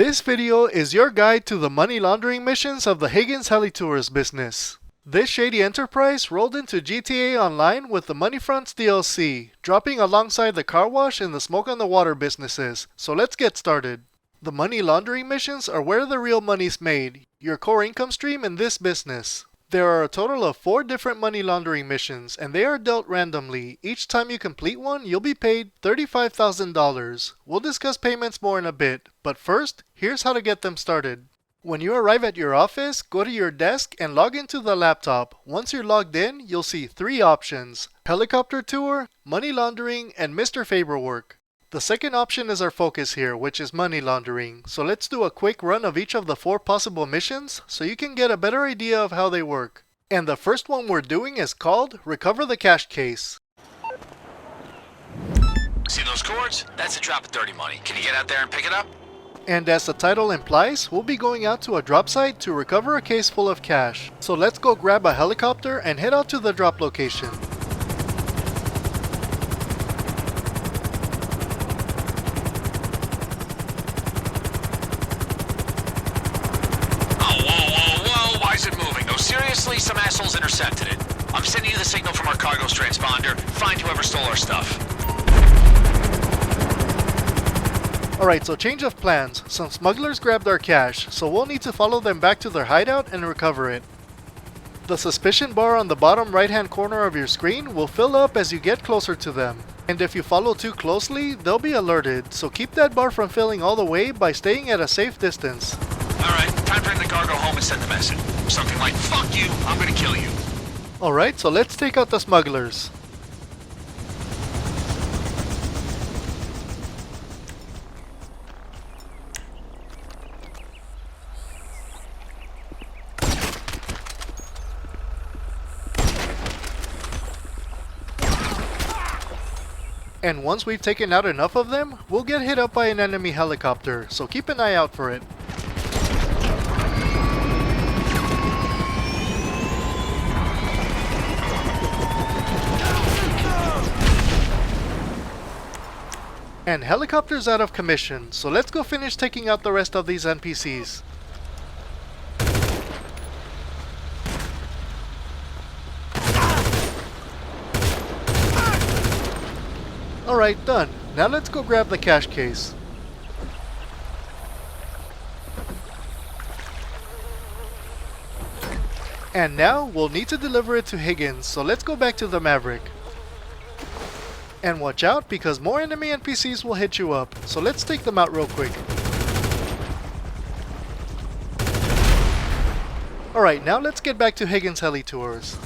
This video is your guide to the money laundering missions of the Higgins Helitours business. This shady enterprise rolled into GTA Online with the Money Fronts DLC, dropping alongside the car wash and the smoke on the water businesses, so let's get started. The money laundering missions are where the real money's made, your core income stream in this business. There are a total of 4 different money laundering missions, and they are dealt randomly. Each time you complete one, you'll be paid $35,000. We'll discuss payments more in a bit, but first, here's how to get them started. When you arrive at your office, go to your desk and log into the laptop. Once you're logged in, you'll see 3 options: Helicopter Tour, Money Laundering, and Mr. Favor Work. The second option is our focus here, which is money laundering. So let's do a quick run of each of the 4 possible missions so you can get a better idea of how they work. And the first one we're doing is called Recover the Cash Case. See those cords? That's a drop of dirty money. Can you get out there and pick it up? And as the title implies, we'll be going out to a drop site to recover a case full of cash. So let's go grab a helicopter and head out to the drop location. Seriously, some assholes intercepted it. I'm sending you the signal from our cargo's transponder. Find whoever stole our stuff. Alright, so change of plans. Some smugglers grabbed our cash, so we'll need to follow them back to their hideout and recover it. The suspicion bar on the bottom right hand corner of your screen will fill up as you get closer to them. And if you follow too closely, they'll be alerted, so keep that bar from filling all the way by staying at a safe distance. Alright, time to bring the cargo home and send the message. Something like, "Fuck you, I'm gonna kill you." Alright, so let's take out the smugglers. And once we've taken out enough of them, we'll get hit up by an enemy helicopter, so keep an eye out for it. And helicopter's out of commission, so let's go finish taking out the rest of these NPCs. Alright, done. Now let's go grab the cash case. And now we'll need to deliver it to Higgins, so let's go back to the Maverick. And watch out, because more enemy NPCs will hit you up, so let's take them out real quick. Alright, now let's get back to Higgins Helitours.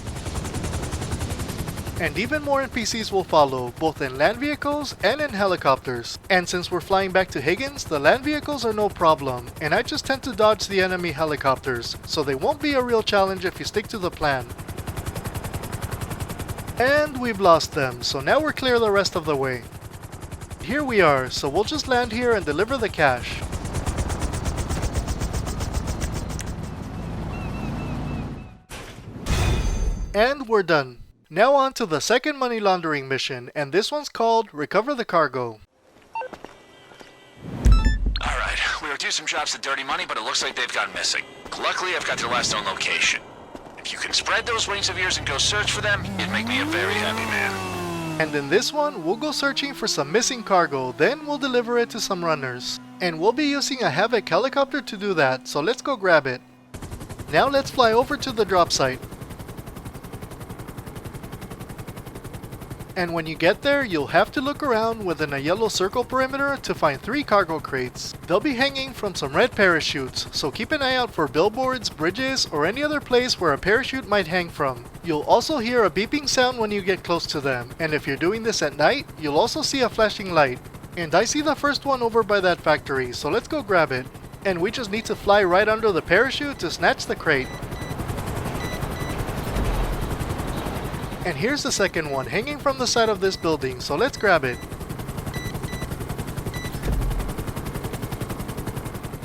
And even more NPCs will follow, both in land vehicles and in helicopters. And since we're flying back to Higgins, the land vehicles are no problem, and I just tend to dodge the enemy helicopters, so they won't be a real challenge if you stick to the plan. And we've lost them, so now we're clear the rest of the way. Here we are, so we'll just land here and deliver the cash. And we're done. Now on to the second money laundering mission, and this one's called Recover the Cargo. Alright, we were due some drops of dirty money, but it looks like they've gone missing. Luckily, I've got their last known location. If you can spread those wings of yours and go search for them, it'd make me a very happy man. And in this one, we'll go searching for some missing cargo, then we'll deliver it to some runners. And we'll be using a Havoc helicopter to do that, so let's go grab it. Now let's fly over to the drop site. And when you get there, you'll have to look around within a yellow circle perimeter to find 3 cargo crates. They'll be hanging from some red parachutes, so keep an eye out for billboards, bridges, or any other place where a parachute might hang from. You'll also hear a beeping sound when you get close to them, and if you're doing this at night, you'll also see a flashing light. And I see the first one over by that factory, so let's go grab it. And we just need to fly right under the parachute to snatch the crate. And here's the second one, hanging from the side of this building, so let's grab it.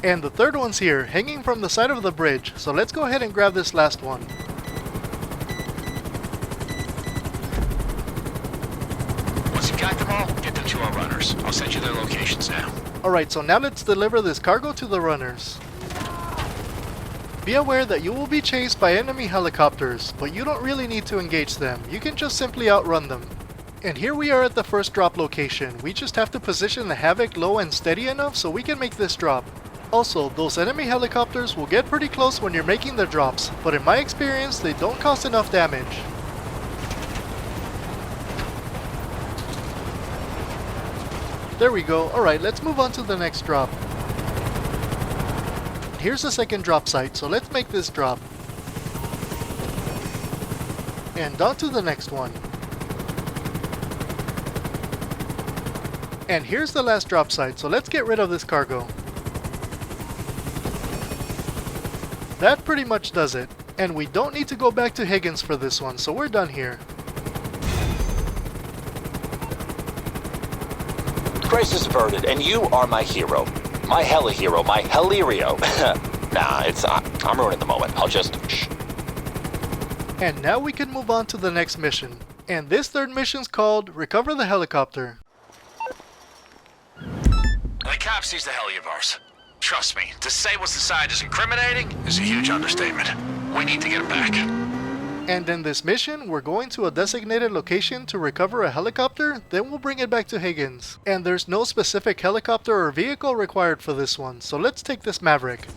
And the third one's here, hanging from the side of the bridge, so let's go ahead and grab this last one. Once you've got them all, get them to our runners. I'll send you their locations now. Alright, so now let's deliver this cargo to the runners. Be aware that you will be chased by enemy helicopters, but you don't really need to engage them. You can just simply outrun them. And here we are at the first drop location. We just have to position the Havoc low and steady enough so we can make this drop. Also, those enemy helicopters will get pretty close when you're making the drops, but in my experience, they don't cause enough damage. There we go. Alright, let's move on to the next drop. Here's the second drop site, so let's make this drop. And on to the next one. And here's the last drop site, so let's get rid of this cargo. That pretty much does it. And we don't need to go back to Higgins for this one, so we're done here. Crisis averted, and you are my hero. My heli hero, my helirio. Nah, I'm ruining the moment. I'll just shh. And now we can move on to the next mission. And this third mission's called Recover the Helicopter. The cop sees the heli of ours. Trust me, to say what's inside is incriminating is a huge understatement. We need to get it back. And in this mission, we're going to a designated location to recover a helicopter, then we'll bring it back to Higgins. And there's no specific helicopter or vehicle required for this one, so let's take this Maverick.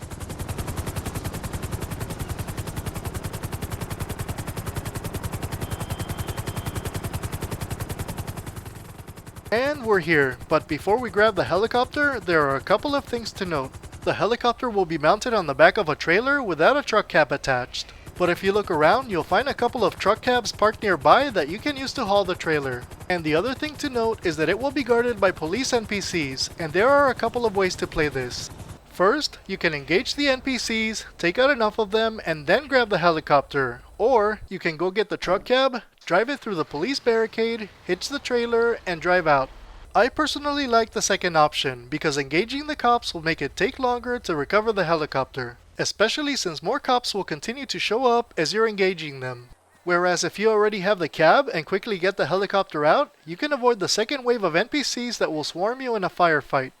And we're here, but before we grab the helicopter, there are a couple of things to note. The helicopter will be mounted on the back of a trailer without a truck cab attached. But if you look around, you'll find a couple of truck cabs parked nearby that you can use to haul the trailer. And the other thing to note is that it will be guarded by police NPCs, and there are a couple of ways to play this. First, you can engage the NPCs, take out enough of them, and then grab the helicopter. Or, you can go get the truck cab, drive it through the police barricade, hitch the trailer, and drive out. I personally like the second option, because engaging the cops will make it take longer to recover the helicopter. Especially since more cops will continue to show up as you're engaging them. Whereas if you already have the cab and quickly get the helicopter out, you can avoid the second wave of NPCs that will swarm you in a firefight.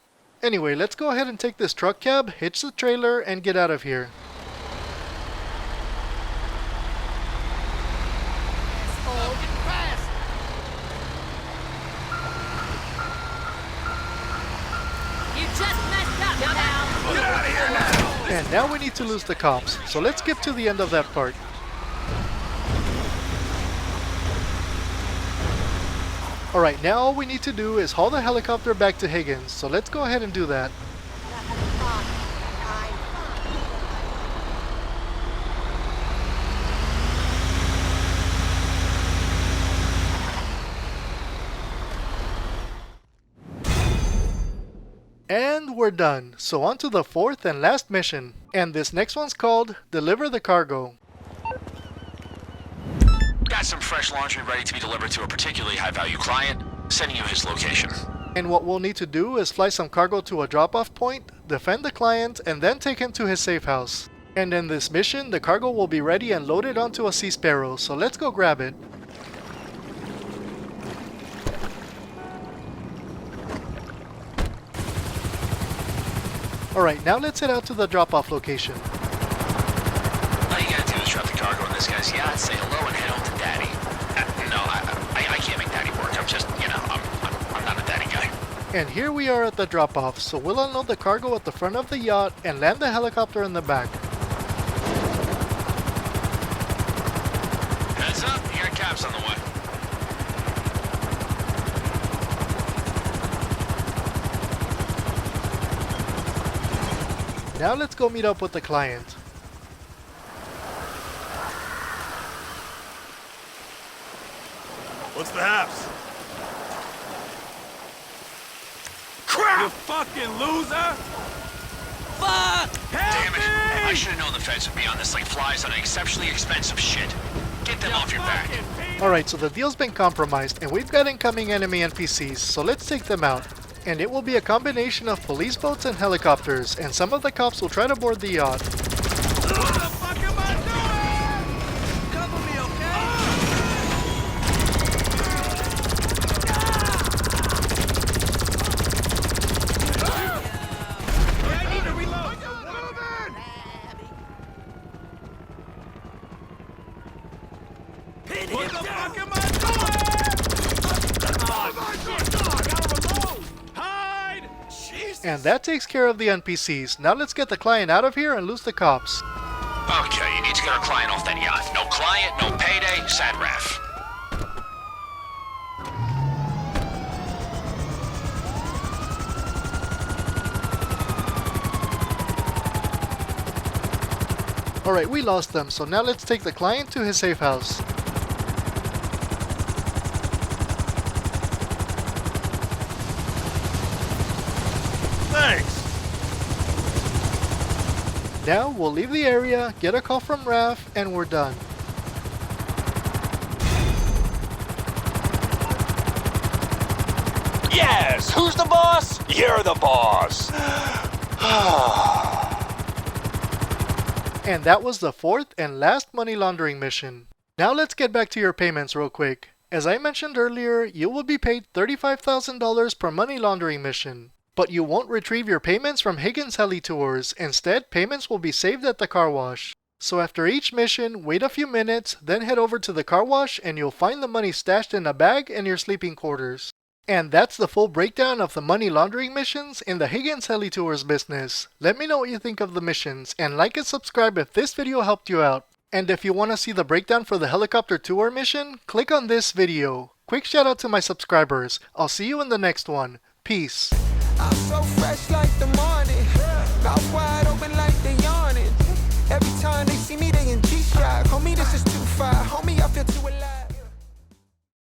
Anyway, let's go ahead and take this truck cab, hitch the trailer, and get out of here. You just messed up now. Get out of here now! And now we need to lose the cops, so let's skip to the end of that part. Alright, now all we need to do is haul the helicopter back to Higgins, so let's go ahead and do that. And we're done, so on to the fourth and last mission. And this next one's called Deliver the Cargo. Got some fresh laundry ready to be delivered to a particularly high-value client. Sending you his location. And what we'll need to do is fly some cargo to a drop-off point, defend the client, and then take him to his safe house. And in this mission, the cargo will be ready and loaded onto a Sea Sparrow, so let's go grab it. Alright, now let's head out to the drop-off location. All you gotta do is drop the cargo in this guy's yacht, say hello and head home to Daddy. No, I can't make Daddy work. I'm just, I'm not a daddy guy. And here we are at the drop-off, so we'll unload the cargo at the front of the yacht and land the helicopter in the back. Heads up, you got cops on the way. Now let's go meet up with the client. What's the haps? Crap! You fucking loser! Fuck! Damn it! I should have known the feds would be on this like flies on an exceptionally expensive shit. Get them off your back. Alright, so the deal's been compromised and we've got incoming enemy NPCs, so let's take them out. And it will be a combination of police boats and helicopters, and some of the cops will try to board the yacht. What the fuck am I doing? Cover me, okay? What the fuck am I doing? Oh my God! Gotta reload! Hide! Jesus! And that takes care of the NPCs. Now let's get the client out of here and lose the cops. Okay, you need to get our client off that yacht. No client, no payday, sad ref. Alright, we lost them, so now let's take the client to his safe house. Thanks! Now we'll leave the area, get a call from Raph, and we're done. Yes! Who's the boss? You're the boss! And that was the fourth and last money laundering mission. Now let's get back to your payments real quick. As I mentioned earlier, you will be paid $35,000 per money laundering mission. But you won't retrieve your payments from Higgins Helitours. Instead, payments will be saved at the car wash. So after each mission, wait a few minutes, then head over to the car wash and you'll find the money stashed in a bag in your sleeping quarters. And that's the full breakdown of the money laundering missions in the Higgins Helitours business. Let me know what you think of the missions, and like and subscribe if this video helped you out. And if you want to see the breakdown for the helicopter tour mission, click on this video. Quick shout out to my subscribers. I'll see you in the next one. Peace. I'm so fresh like the morning, mouth wide